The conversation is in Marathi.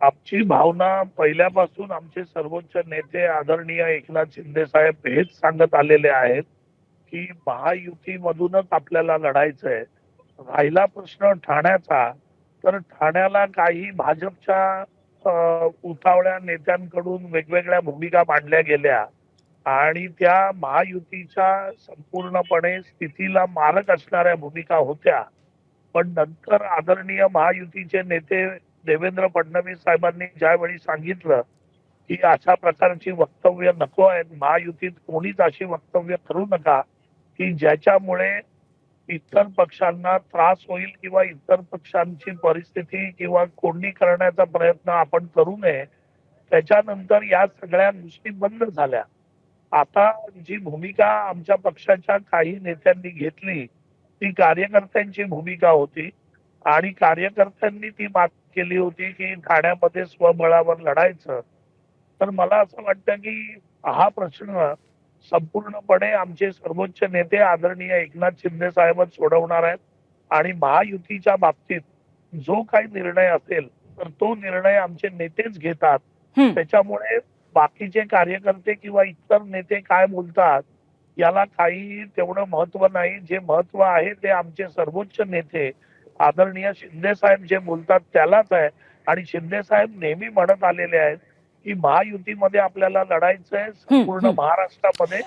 आमची भावना पहिल्यापासून आमचे सर्वोच्च नेते आदरणीय एकनाथ शिंदे साहेब हेच सांगत आलेले आहेत, की महायुतीमधूनच आपल्याला लढायचंय. राहिला प्रश्न ठाण्याचा, तर ठाण्याला काही भाजपच्या उतावळ्या नेत्यांकडून वेगवेगळ्या भूमिका मांडल्या गेल्या आणि त्या महायुतीच्या संपूर्णपणे स्थितीला मारक असणाऱ्या भूमिका होत्या. पण नंतर आदरणीय महायुतीचे नेते देवेंद्र फडणवीस साहेबांनी ज्यावेळी सांगितलं, की अशा प्रकारची वक्तव्य नको आहेत, महायुतीत कोणीच अशी वक्तव्य करू नका, की ज्याच्यामुळे इतर पक्षांना त्रास होईल किंवा इतर पक्षांची परिस्थिती किंवा कोंडी करण्याचा प्रयत्न आपण करू नये. त्याच्यानंतर या सगळ्या गोष्टी बंद झाल्या. आता जी भूमिका आमच्या पक्षाच्या काही नेत्यांनी घेतली, ती कार्यकर्त्यांची भूमिका होती आणि कार्यकर्त्यांनी ती मागणी केली होती, की ठाण्यामध्ये स्वबळावर लढायचं. तर मला असं वाटतं, की हा प्रश्न संपूर्णपणे आमचे सर्वोच्च नेते आदरणीय एकनाथ शिंदे साहेबच सोडवणार आहेत आणि महायुतीच्या बाबतीत जो काही निर्णय असेल, तर तो निर्णय आमचे नेतेच घेतात. हं. त्याच्यामुळे बाकीचे कार्यकर्ते किंवा इतर नेते काय बोलतात, याला काही तेवढं महत्व नाही. जे महत्व आहे ते आमचे सर्वोच्च नेते आदरणीय शिंदे साहेब जे बोलतात त्यालाच आहे आणि शिंदे साहेब नेहमी म्हणत आलेले आहेत, की महायुतीमध्ये आपल्याला लढायचंय हं, संपूर्ण हं. महाराष्ट्रामध्ये